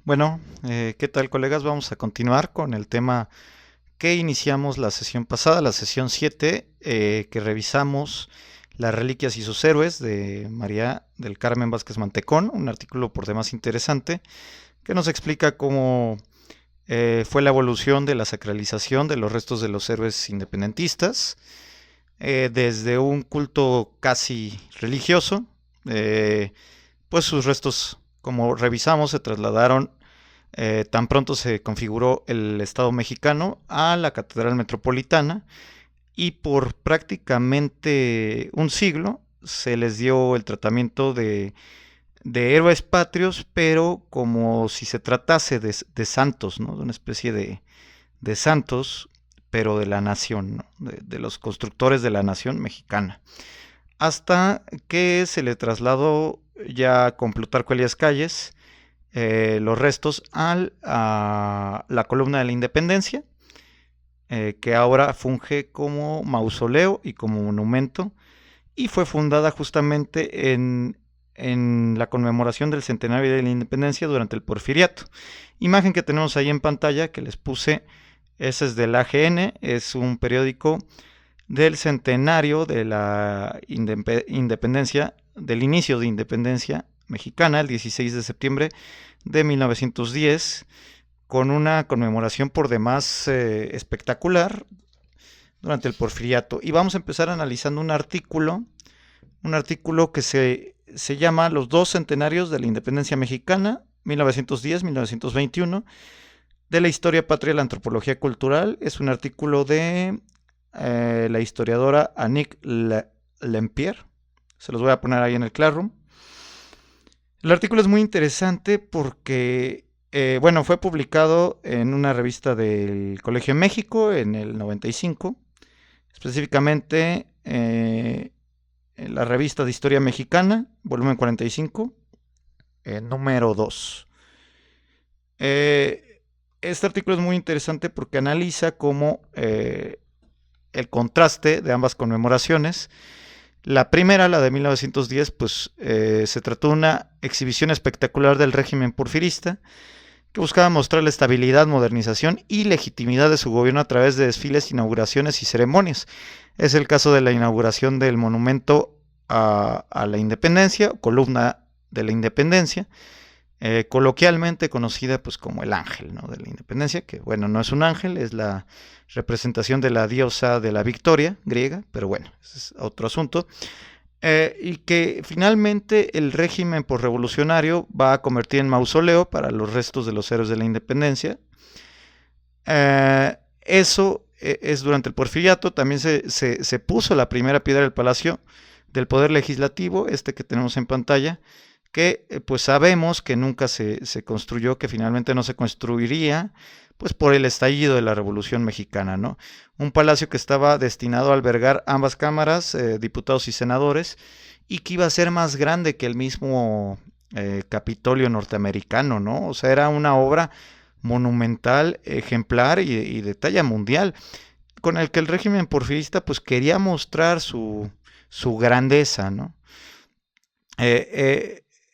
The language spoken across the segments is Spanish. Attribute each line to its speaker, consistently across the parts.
Speaker 1: Bueno, ¿qué tal, colegas? Vamos a continuar con el tema que iniciamos la sesión pasada, la sesión 7, que revisamos las reliquias y sus héroes de María del Carmen Vázquez Mantecón, un artículo por demás interesante que nos explica cómo fue la evolución de la sacralización de los restos de los héroes independentistas, desde un culto casi religioso, pues sus restos, como revisamos, se trasladaron tan pronto se configuró el Estado mexicano a la Catedral Metropolitana y por prácticamente un siglo se les dio el tratamiento de héroes patrios, pero como si se tratase de santos, ¿no? De una especie de santos, pero de la nación, ¿no? De los constructores de la nación mexicana. Hasta que se le trasladó ya con Plutarco Elías Calles los restos a la columna de la Independencia, que ahora funge como mausoleo y como monumento, y fue fundada justamente en la conmemoración del centenario de la Independencia durante el Porfiriato. Imagen que tenemos ahí en pantalla que les puse, esa es del AGN, es un periódico del centenario de la independencia, del inicio de independencia mexicana, el 16 de septiembre de 1910, con una conmemoración por demás espectacular durante el Porfiriato. Y vamos a empezar analizando un artículo que se llama Los dos centenarios de la independencia mexicana, 1910-1921, de la historia patria de la antropología cultural. Es un artículo de la historiadora Annick Lempier. Se los voy a poner ahí en el Classroom. El artículo es muy interesante porque, bueno, fue publicado en una revista del Colegio de México en el 95, específicamente en la revista de Historia Mexicana, volumen 45, número 2. Este artículo es muy interesante porque analiza cómo el contraste de ambas conmemoraciones. La primera, la de 1910, pues se trató de una exhibición espectacular del régimen porfirista que buscaba mostrar la estabilidad, modernización y legitimidad de su gobierno a través de desfiles, inauguraciones y ceremonias. Es el caso de la inauguración del monumento a la independencia, columna de la independencia, coloquialmente conocida pues como el ángel, ¿no? De la independencia, que bueno, no es un ángel, es la representación de la diosa de la victoria griega, pero bueno, ese es otro asunto. Y que finalmente el régimen revolucionario va a convertir en mausoleo para los restos de los héroes de la independencia. Eso es durante el Porfiriato. También se puso la primera piedra del Palacio del Poder Legislativo, este que tenemos en pantalla, que pues sabemos que nunca se construyó, que finalmente no se construiría, pues por el estallido de la Revolución Mexicana, ¿no? Un palacio que estaba destinado a albergar ambas cámaras, diputados y senadores, y que iba a ser más grande que el mismo Capitolio norteamericano, ¿no? O sea, era una obra monumental, ejemplar y de talla mundial, con el que el régimen porfirista pues quería mostrar su grandeza, ¿no?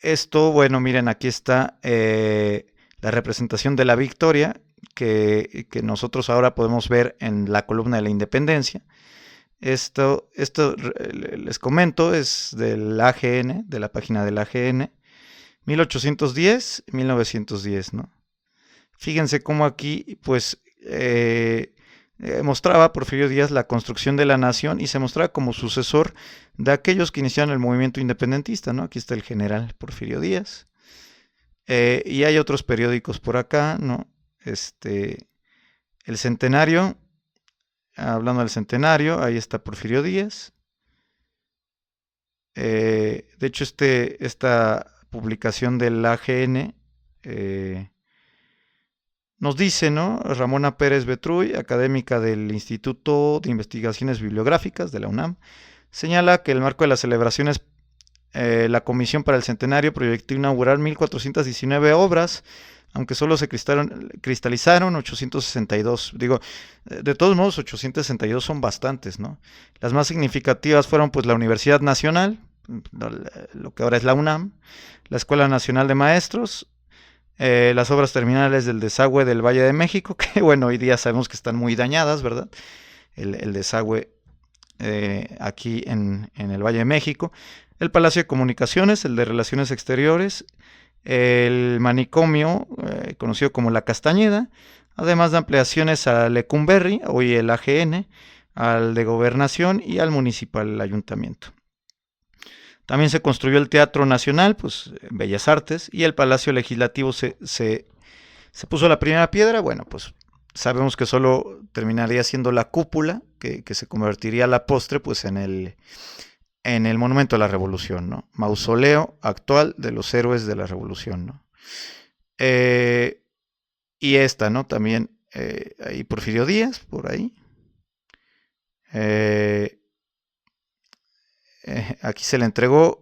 Speaker 1: Esto, bueno, miren, aquí está la representación de la victoria que nosotros ahora podemos ver en la columna de la independencia. Esto les comento, es del AGN, de la página del AGN, 1810-1910, ¿no? Fíjense cómo aquí, pues, mostraba Porfirio Díaz la construcción de la nación y se mostraba como sucesor de aquellos que iniciaron el movimiento independentista, ¿no? Aquí está el general Porfirio Díaz. Y hay otros periódicos por acá, ¿no? El Centenario, hablando del Centenario, ahí está Porfirio Díaz. De hecho, esta publicación del AGN nos dice, ¿no? Ramona Pérez Betruy, académica del Instituto de Investigaciones Bibliográficas de la UNAM, señala que en el marco de las celebraciones, la Comisión para el Centenario proyectó inaugurar 1419 obras, aunque solo se cristalizaron 862. Digo, de todos modos, 862 son bastantes, ¿no? Las más significativas fueron pues la Universidad Nacional, lo que ahora es la UNAM, la Escuela Nacional de Maestros, Las obras terminales del desagüe del Valle de México, que bueno, hoy día sabemos que están muy dañadas, ¿verdad? El desagüe aquí en el Valle de México. El Palacio de Comunicaciones, el de Relaciones Exteriores, el manicomio, conocido como La Castañeda, además de ampliaciones a Lecumberri, hoy el AGN, al de Gobernación y al municipal, el ayuntamiento. También se construyó el Teatro Nacional, pues Bellas Artes, y el Palacio Legislativo se puso la primera piedra. Bueno, pues sabemos que solo terminaría siendo la cúpula, que se convertiría a la postre pues en el Monumento a la Revolución, ¿no? Mausoleo actual de los héroes de la Revolución, ¿no? Y esta, ¿no? También ahí Porfirio Díaz, por ahí. Aquí se le entregó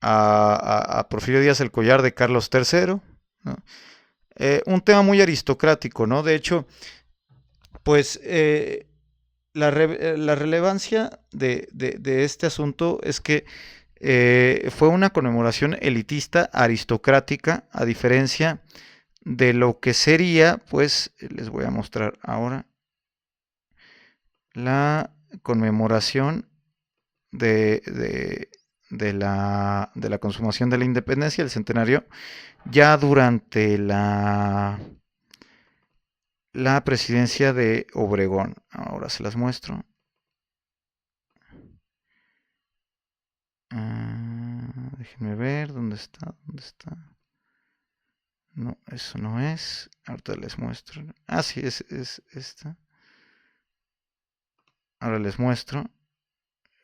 Speaker 1: a Porfirio Díaz el collar de Carlos III, ¿no? Un tema muy aristocrático, ¿no? De hecho, pues la relevancia de este asunto es que fue una conmemoración elitista, aristocrática, a diferencia de lo que sería, pues les voy a mostrar ahora, la conmemoración de la consumación de la independencia, el centenario, ya durante la presidencia de Obregón. Ahora se las muestro. Déjenme ver, ¿dónde está? ¿Dónde está? No, eso no es. Ahorita les muestro. Ah, sí, es esta. Ahora les muestro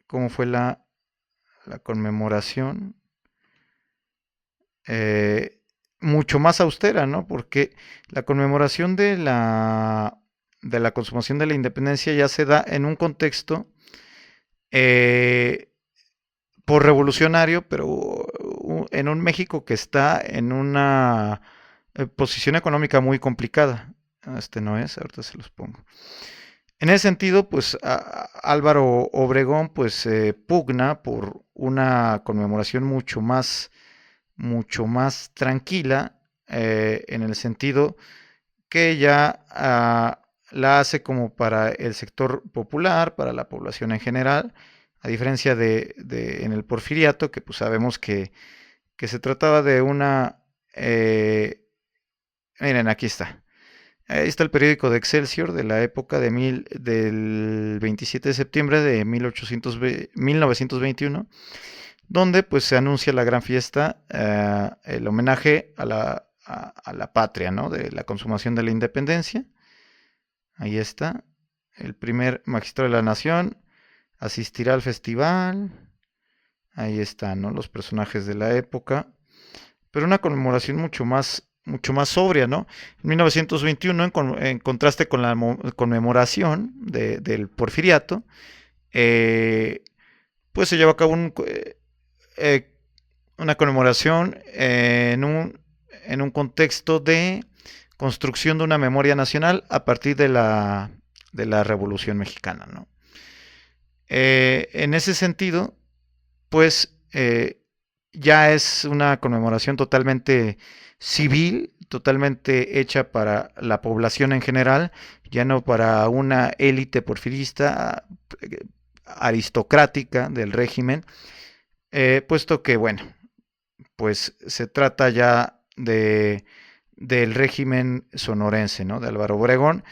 Speaker 1: cómo fue la conmemoración. Mucho más austera, ¿no? Porque la conmemoración de la consumación de la independencia ya se da en un contexto por revolucionario, pero en un México que está en una posición económica muy complicada. Este no es, ahorita se los pongo. En ese sentido, pues Álvaro Obregón pues pugna por una conmemoración mucho más tranquila, en el sentido que ya la hace como para el sector popular, para la población en general, a diferencia en el Porfiriato, que pues sabemos que se trataba de una... miren, aquí está. Ahí está el periódico de Excelsior de la época del 27 de septiembre de 1921, donde pues se anuncia la gran fiesta, el homenaje a la patria, ¿no? De la consumación de la independencia. Ahí está. El primer magistrado de la nación asistirá al festival. Ahí están, ¿no? Los personajes de la época. Pero una conmemoración mucho más sobria, ¿no? En 1921, en contraste con la conmemoración del Porfiriato, pues se lleva a cabo una conmemoración en un contexto de construcción de una memoria nacional a partir de la Revolución Mexicana, ¿no? En ese sentido, pues ya es una conmemoración totalmente civil, totalmente hecha para la población en general, ya no para una élite porfirista aristocrática del régimen, puesto que, bueno, pues se trata ya del régimen sonorense, ¿no? De Álvaro Obregón,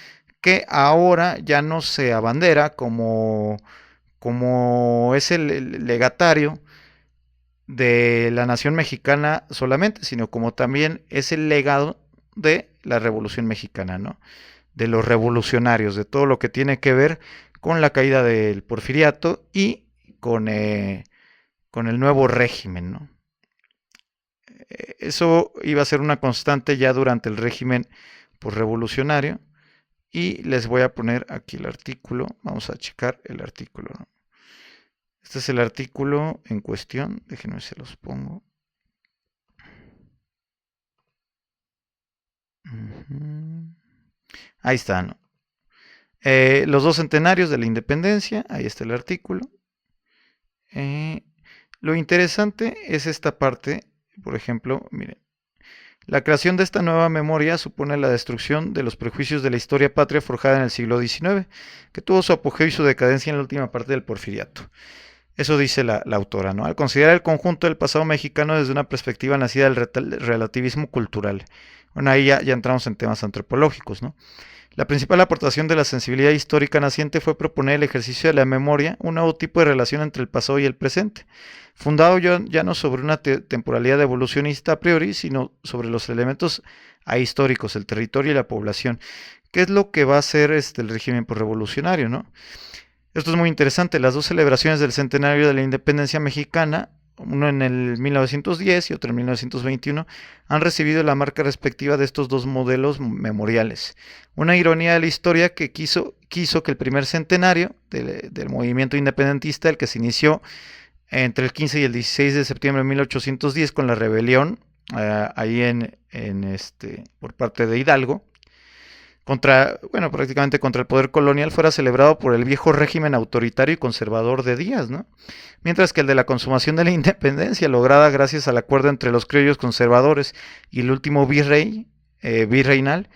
Speaker 1: que ahora ya no se abandera como es el legatario de la nación mexicana solamente, sino como también es el legado de la Revolución Mexicana, ¿no? De los revolucionarios, de todo lo que tiene que ver con la caída del Porfiriato y con el nuevo régimen, ¿no? Eso iba a ser una constante ya durante el régimen revolucionario. Y les voy a poner aquí el artículo. Vamos a checar el artículo, ¿no? Este es el artículo en cuestión. Déjenme se los pongo. Ahí está, ¿no? Los dos centenarios de la independencia. Ahí está el artículo. Lo interesante es esta parte. Por ejemplo, miren. La creación de esta nueva memoria supone la destrucción de los prejuicios de la historia patria forjada en el siglo XIX, que tuvo su apogeo y su decadencia en la última parte del Porfiriato. Eso dice la autora, ¿no? Al considerar el conjunto del pasado mexicano desde una perspectiva nacida del relativismo cultural. Bueno, ahí ya entramos en temas antropológicos, ¿no? La principal aportación de la sensibilidad histórica naciente fue proponer el ejercicio de la memoria, un nuevo tipo de relación entre el pasado y el presente, fundado ya no sobre una temporalidad evolucionista a priori, sino sobre los elementos ahistóricos, el territorio y la población. ¿Qué es lo que va a hacer el régimen revolucionario, ¿no? Esto es muy interesante. Las dos celebraciones del centenario de la independencia mexicana, uno en el 1910 y otro en 1921, han recibido la marca respectiva de estos dos modelos memoriales. Una ironía de la historia que quiso que el primer centenario del movimiento independentista, el que se inició entre el 15 y el 16 de septiembre de 1810 con la rebelión ahí por parte de Hidalgo, prácticamente contra el poder colonial, fuera celebrado por el viejo régimen autoritario y conservador de Díaz, ¿no? Mientras que el de la consumación de la independencia, lograda gracias al acuerdo entre los criollos conservadores y el último virreinal,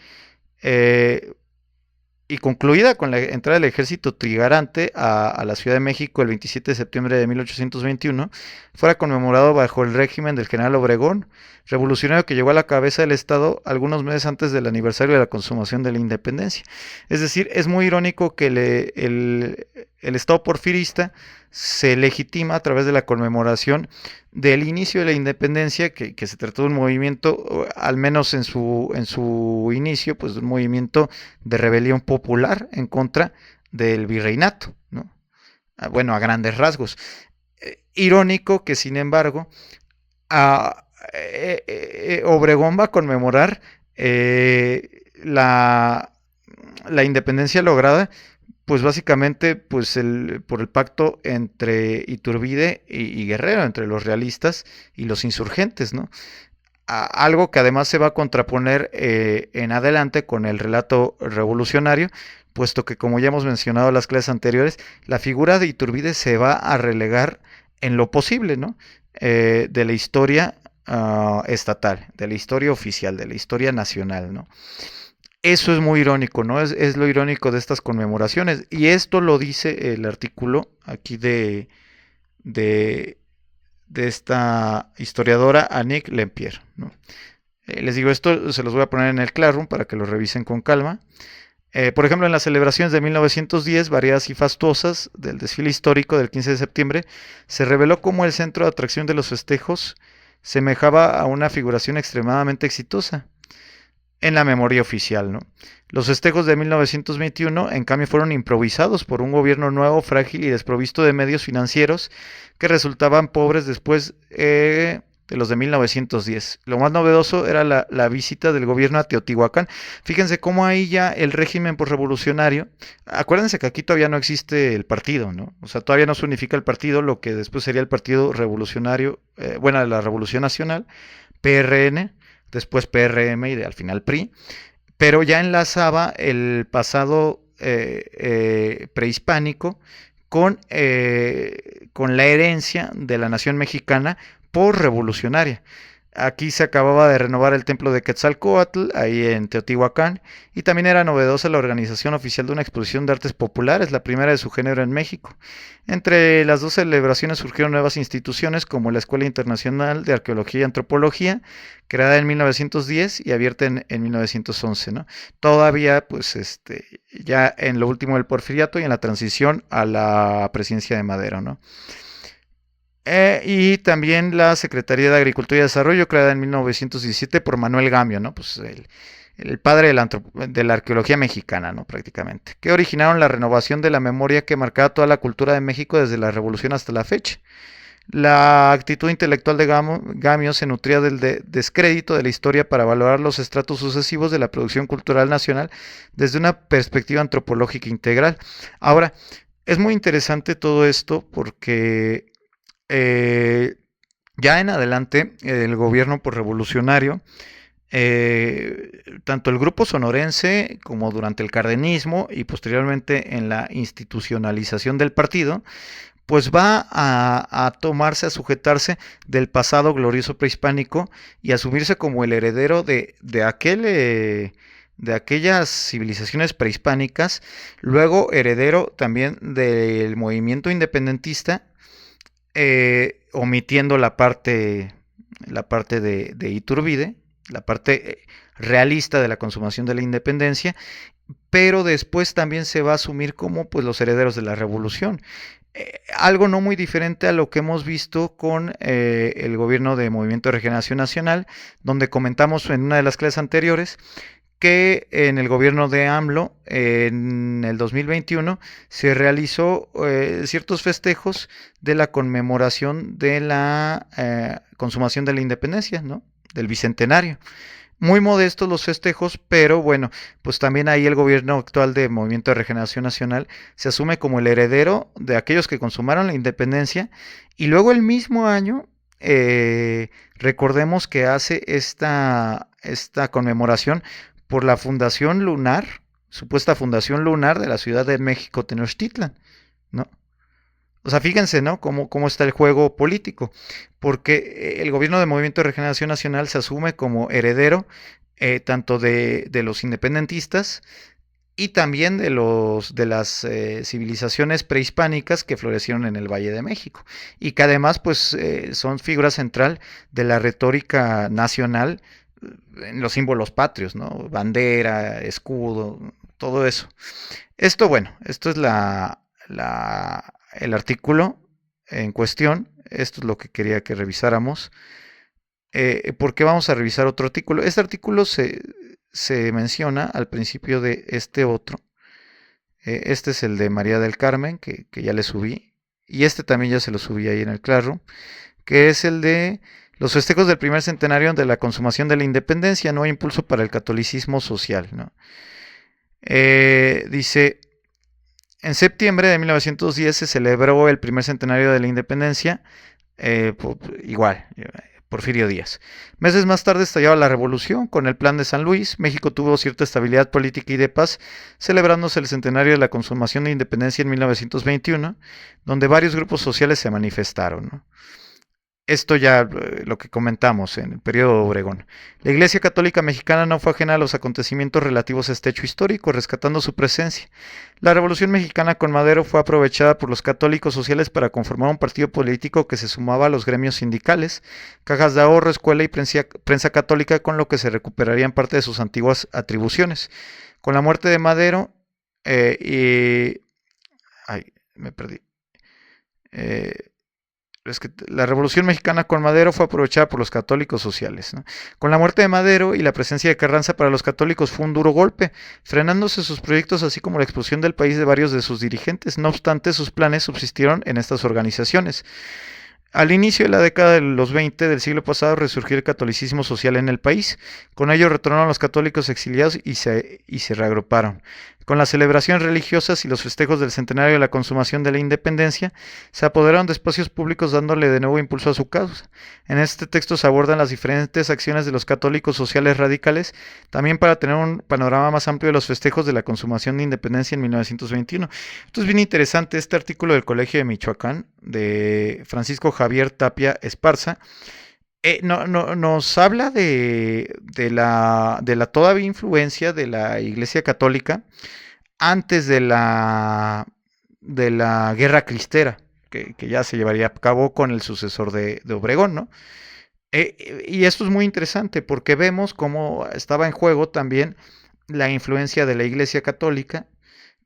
Speaker 1: y concluida con la entrada del ejército trigarante a la Ciudad de México el 27 de septiembre de 1821, fuera conmemorado bajo el régimen del general Obregón, revolucionario que llegó a la cabeza del Estado algunos meses antes del aniversario de la consumación de la independencia. Es decir, es muy irónico que el Estado porfirista se legitima a través de la conmemoración del inicio de la independencia, que se trató de un movimiento, al menos en su inicio, pues de un movimiento de rebelión popular en contra del virreinato, ¿no? Bueno, a grandes rasgos. Irónico que, sin embargo, Obregón va a conmemorar la independencia lograda, pues básicamente por el pacto entre Iturbide y Guerrero, entre los realistas y los insurgentes, ¿no? Algo que además se va a contraponer en adelante con el relato revolucionario, puesto que, como ya hemos mencionado en las clases anteriores, la figura de Iturbide se va a relegar en lo posible, ¿no? De la historia estatal, de la historia oficial, de la historia nacional, ¿no? Eso es muy irónico, ¿no? Es lo irónico de estas conmemoraciones. Y esto lo dice el artículo aquí de esta historiadora Annick Lempier, ¿no? Les digo, esto se los voy a poner en el Classroom para que lo revisen con calma. Por ejemplo, en las celebraciones de 1910, variadas y fastuosas del desfile histórico del 15 de septiembre, se reveló cómo el centro de atracción de los festejos semejaba a una figuración extremadamente exitosa en la memoria oficial, ¿no? Los festejos de 1921, en cambio, fueron improvisados por un gobierno nuevo, frágil y desprovisto de medios financieros que resultaban pobres después de los de 1910. Lo más novedoso era la visita del gobierno a Teotihuacán. Fíjense cómo ahí ya el régimen revolucionario, acuérdense que aquí todavía no existe el partido, ¿no? O sea, todavía no se unifica el partido, lo que después sería el Partido Revolucionario, la Revolución Nacional, PRN, después PRM y al final PRI, pero ya enlazaba el pasado prehispánico con la herencia de la nación mexicana por revolucionaria. Aquí se acababa de renovar el templo de Quetzalcóatl, ahí en Teotihuacán, y también era novedosa la organización oficial de una exposición de artes populares, la primera de su género en México. Entre las dos celebraciones surgieron nuevas instituciones como la Escuela Internacional de Arqueología y Antropología, creada en 1910 y abierta en 1911, ¿no? Todavía, ya en lo último del Porfiriato y en la transición a la presidencia de Madero, ¿no? Y también la Secretaría de Agricultura y Desarrollo, creada en 1917 por Manuel Gamio, ¿no? Pues el padre de la arqueología mexicana, ¿no? Prácticamente, que originaron la renovación de la memoria que marcaba toda la cultura de México desde la Revolución hasta la fecha. La actitud intelectual de Gamio se nutría del descrédito de la historia para valorar los estratos sucesivos de la producción cultural nacional desde una perspectiva antropológica integral. Ahora, es muy interesante todo esto porque ya en adelante el gobierno revolucionario, tanto el grupo sonorense como durante el cardenismo y posteriormente en la institucionalización del partido, pues va a tomarse, a sujetarse del pasado glorioso prehispánico y asumirse como el heredero de aquellas civilizaciones prehispánicas, luego heredero también del movimiento independentista, omitiendo la parte de Iturbide, la parte realista de la consumación de la independencia, pero después también se va a asumir como pues los herederos de la revolución. Algo no muy diferente a lo que hemos visto con el gobierno de Movimiento de Regeneración Nacional, donde comentamos en una de las clases anteriores que en el gobierno de AMLO, en el 2021, se realizó ciertos festejos de la conmemoración de la consumación de la independencia, ¿no? Del bicentenario. Muy modestos los festejos, pero bueno, pues también ahí el gobierno actual de Movimiento de Regeneración Nacional se asume como el heredero de aquellos que consumaron la independencia, y luego el mismo año, recordemos que hace esta conmemoración por la Fundación Lunar, supuesta Fundación Lunar de la Ciudad de México, Tenochtitlan, ¿no? O sea, fíjense, ¿no? Cómo está el juego político. Porque el gobierno de Movimiento de Regeneración Nacional se asume como heredero tanto de los independentistas y también de las civilizaciones prehispánicas que florecieron en el Valle de México. Y que además, pues, son figura central de la retórica nacional en los símbolos patrios, ¿no? Bandera, escudo, todo eso. Esto es el artículo en cuestión. Esto es lo que quería que revisáramos. Porque vamos a revisar otro artículo. Este artículo se menciona al principio de este otro. Este es el de María del Carmen, que ya le subí. Y este también ya se lo subí ahí en el Classroom, que es el de los festejos del primer centenario de la consumación de la independencia, no hay impulso para el catolicismo social, ¿no? Dice, en septiembre de 1910 se celebró el primer centenario de la independencia, igual, Porfirio Díaz. Meses más tarde estallaba la revolución. Con el Plan de San Luis, México tuvo cierta estabilidad política y de paz, celebrándose el centenario de la consumación de independencia en 1921, donde varios grupos sociales se manifestaron, ¿no? Esto ya lo que comentamos en el periodo de Obregón. La Iglesia Católica Mexicana no fue ajena a los acontecimientos relativos a este hecho histórico, rescatando su presencia. La Revolución Mexicana con Madero fue aprovechada por los católicos sociales para conformar un partido político que se sumaba a los gremios sindicales, cajas de ahorro, escuela y prensa católica, con lo que se recuperarían parte de sus antiguas atribuciones. Con la muerte de Madero me perdí. Es que la Revolución Mexicana con Madero fue aprovechada por los católicos sociales, ¿no? Con la muerte de Madero y la presencia de Carranza, para los católicos fue un duro golpe, frenándose sus proyectos así como la expulsión del país de varios de sus dirigentes. No obstante, sus planes subsistieron en estas organizaciones. Al inicio de la década de los 20 del siglo pasado resurgió el catolicismo social en el país. Con ello retornaron los católicos exiliados y se reagruparon. Con las celebraciones religiosas y los festejos del centenario de la consumación de la independencia, se apoderaron de espacios públicos dándole de nuevo impulso a su causa. En este texto se abordan las diferentes acciones de los católicos sociales radicales, también para tener un panorama más amplio de los festejos de la consumación de independencia en 1921. Esto es bien interesante, este artículo del Colegio de Michoacán, de Francisco Javier Tapia Esparza, nos habla de la todavía influencia de la Iglesia Católica antes de la Guerra Cristera, que ya se llevaría a cabo con el sucesor de Obregón, ¿no? Y esto es muy interesante porque vemos cómo estaba en juego también la influencia de la Iglesia Católica,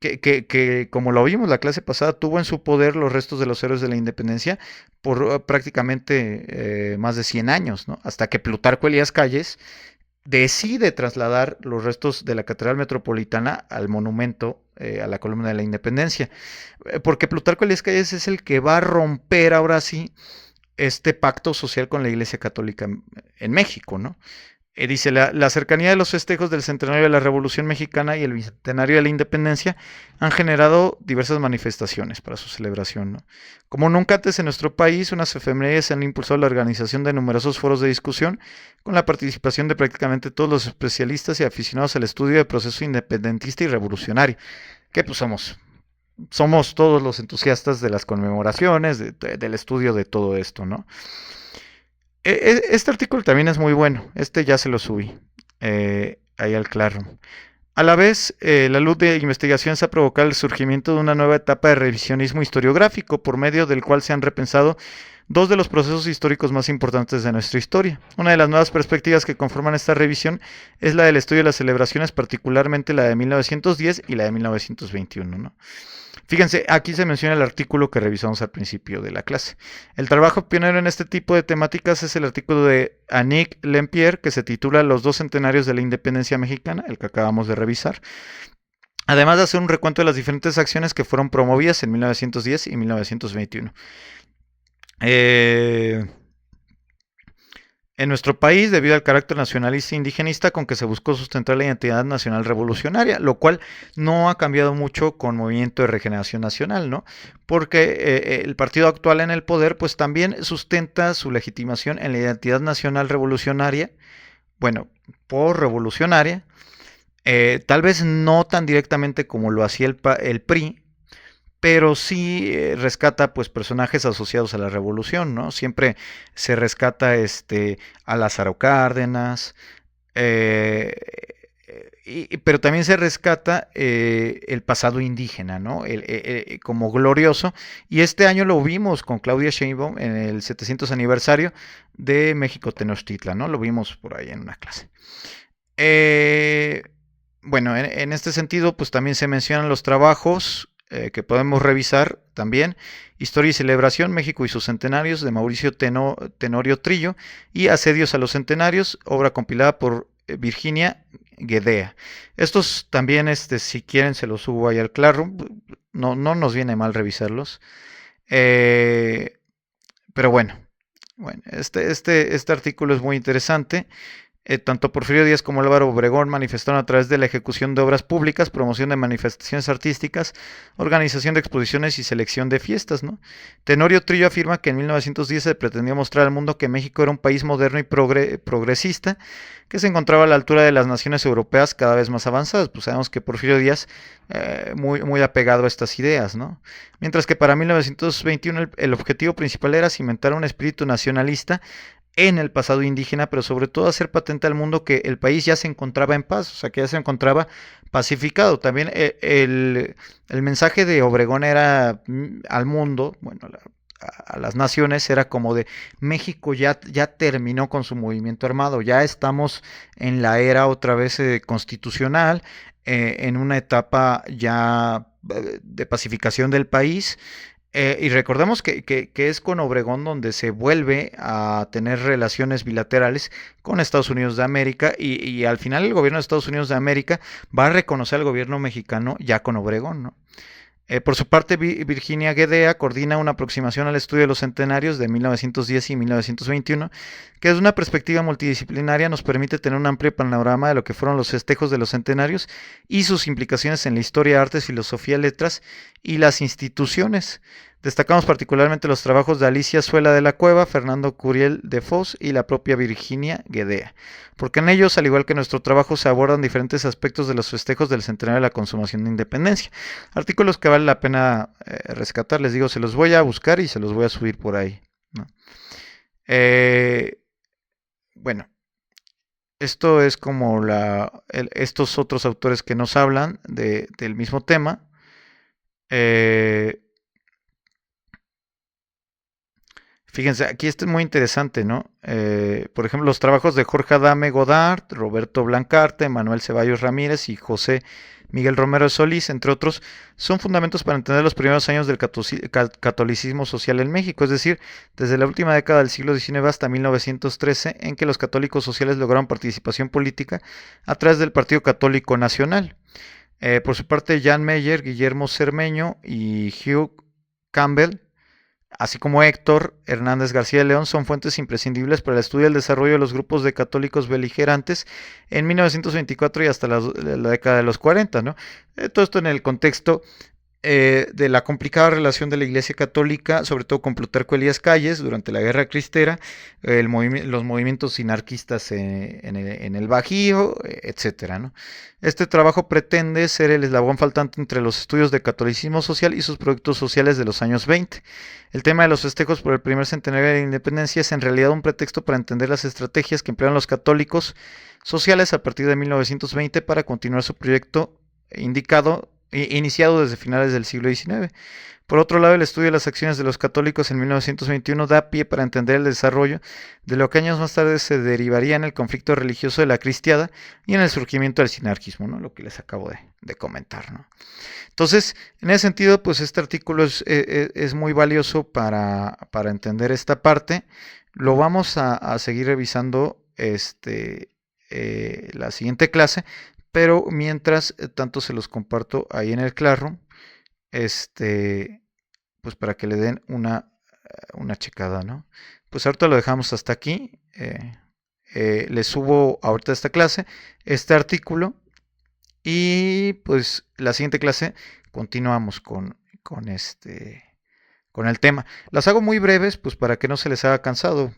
Speaker 1: que como lo vimos la clase pasada, tuvo en su poder los restos de los héroes de la independencia por prácticamente más de 100 años, ¿no? Hasta que Plutarco Elías Calles decide trasladar los restos de la Catedral Metropolitana al monumento, a la Columna de la Independencia, porque Plutarco Elías Calles es el que va a romper ahora sí este pacto social con la Iglesia Católica en México, ¿no? Dice, la cercanía de los festejos del centenario de la Revolución Mexicana y el bicentenario de la Independencia han generado diversas manifestaciones para su celebración, ¿no? Como nunca antes en nuestro país, unas efemérides han impulsado la organización de numerosos foros de discusión con la participación de prácticamente todos los especialistas y aficionados al estudio del proceso independentista y revolucionario, que pues somos somos todos los entusiastas de las conmemoraciones, del estudio de todo esto, ¿no? Este artículo también es muy bueno, este ya se lo subí, ahí al Classroom. A la vez, la luz de investigaciones ha provocado el surgimiento de una nueva etapa de revisionismo historiográfico, por medio del cual se han repensado dos de los procesos históricos más importantes de nuestra historia. Una de las nuevas perspectivas que conforman esta revisión es la del estudio de las celebraciones, particularmente la de 1910 y la de 1921, ¿no? Fíjense, aquí se menciona el artículo que revisamos al principio de la clase. El trabajo pionero en este tipo de temáticas es el artículo de Annick Lempier, que se titula Los dos centenarios de la independencia mexicana, el que acabamos de revisar. Además de hacer un recuento de las diferentes acciones que fueron promovidas en 1910 y 1921. En nuestro país, debido al carácter nacionalista e indigenista con que se buscó sustentar la identidad nacional revolucionaria, lo cual no ha cambiado mucho con Movimiento de Regeneración Nacional, ¿no? Porque el partido actual en el poder, pues también sustenta su legitimación en la identidad nacional revolucionaria, bueno, por revolucionaria, tal vez no tan directamente como lo hacía el PRI, pero sí rescata pues personajes asociados a la revolución, ¿no? Siempre se rescata a Lázaro Cárdenas, pero también se rescata el pasado indígena, ¿no? Como glorioso, y este año lo vimos con Claudia Sheinbaum en el 700 aniversario de México Tenochtitlan, ¿no? Lo vimos por ahí en una clase. Bueno, en este sentido, pues también se mencionan los trabajos que podemos revisar también: Historia y Celebración, México y sus Centenarios, de Mauricio Tenorio Trillo, y Asedios a los Centenarios, obra compilada por Virginia Guedea. Estos también, si quieren, se los subo ahí al Classroom. No nos viene mal revisarlos. Pero bueno, este artículo es muy interesante. Tanto Porfirio Díaz como Álvaro Obregón manifestaron a través de la ejecución de obras públicas, promoción de manifestaciones artísticas, organización de exposiciones y selección de fiestas, ¿no? Tenorio Trillo afirma que en 1910 se pretendió mostrar al mundo que México era un país moderno y progresista, que se encontraba a la altura de las naciones europeas cada vez más avanzadas. Pues sabemos que Porfirio Díaz muy apegado a estas ideas, ¿no? Mientras que para 1921 el objetivo principal era cimentar un espíritu nacionalista en el pasado indígena, pero sobre todo hacer patente al mundo que el país ya se encontraba en paz, o sea, que ya se encontraba pacificado. También el mensaje de Obregón era al mundo, bueno, a las naciones, era como de: México ya terminó con su movimiento armado, ya estamos en la era otra vez constitucional, en una etapa ya de pacificación del país. Y recordemos que es con Obregón donde se vuelve a tener relaciones bilaterales con Estados Unidos de América, y al final el gobierno de Estados Unidos de América va a reconocer al gobierno mexicano ya con Obregón, ¿no? Por su parte, Virginia Guedea coordina una aproximación al estudio de los centenarios de 1910 y 1921, que desde una perspectiva multidisciplinaria nos permite tener un amplio panorama de lo que fueron los festejos de los centenarios y sus implicaciones en la historia, artes, filosofía, letras y las instituciones. Destacamos particularmente los trabajos de Alicia Suela de la Cueva, Fernando Curiel de Foz y la propia Virginia Guedea, porque en ellos, al igual que nuestro trabajo, se abordan diferentes aspectos de los festejos del centenario de la consumación de independencia. Artículos que vale la pena rescatar, les digo, se los voy a buscar y se los voy a subir por ahí, ¿no? Bueno, esto es como estos otros autores que nos hablan del mismo tema. Fíjense, aquí esto es muy interesante, ¿no? Por ejemplo, los trabajos de Jorge Adame Godard, Roberto Blancarte, Manuel Ceballos Ramírez y José Miguel Romero de Solís, entre otros, son fundamentos para entender los primeros años del catolicismo social en México, es decir, desde la última década del siglo XIX hasta 1913, en que los católicos sociales lograron participación política a través del Partido Católico Nacional. Por su parte, Jan Meyer, Guillermo Cermeño y Hugh Campbell, así como Héctor Hernández García de León, son fuentes imprescindibles para el estudio y el desarrollo de los grupos de católicos beligerantes en 1924 y hasta la década de los 40, ¿no? Todo esto en el contexto de la complicada relación de la Iglesia Católica, sobre todo con Plutarco Elías Calles, durante la Guerra Cristera, los movimientos sinarquistas en el Bajío, etcétera, ¿no? Este trabajo pretende ser el eslabón faltante entre los estudios de catolicismo social y sus proyectos sociales de los años 20. El tema de los festejos por el primer centenario de la independencia es en realidad un pretexto para entender las estrategias que emplearon los católicos sociales a partir de 1920 para continuar su proyecto iniciado desde finales del siglo XIX. Por otro lado, el estudio de las acciones de los católicos en 1921 da pie para entender el desarrollo de lo que años más tarde se derivaría en el conflicto religioso de la cristiada y en el surgimiento del sinarquismo, ¿no? Lo que les acabo de comentar, ¿no? Entonces, en ese sentido, pues este artículo es muy valioso para entender esta parte. Lo vamos a seguir revisando la siguiente clase, pero mientras tanto se los comparto ahí en el Classroom, pues para que le den una checada, ¿no? Pues ahorita lo dejamos hasta aquí. Les subo ahorita esta clase, este artículo, y pues la siguiente clase continuamos con el tema. Las hago muy breves, pues para que no se les haga cansado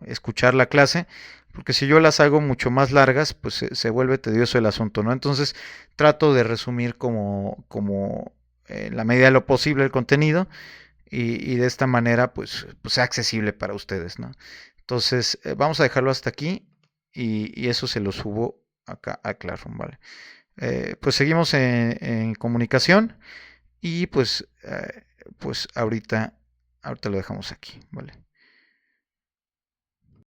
Speaker 1: escuchar la clase, porque si yo las hago mucho más largas, pues se vuelve tedioso el asunto, ¿no? Entonces trato de resumir como en la medida de lo posible el contenido y de esta manera pues sea accesible para ustedes, ¿no? Entonces vamos a dejarlo hasta aquí y eso se lo subo acá a Classroom, ¿vale? Pues seguimos en comunicación y pues ahorita lo dejamos aquí, ¿vale?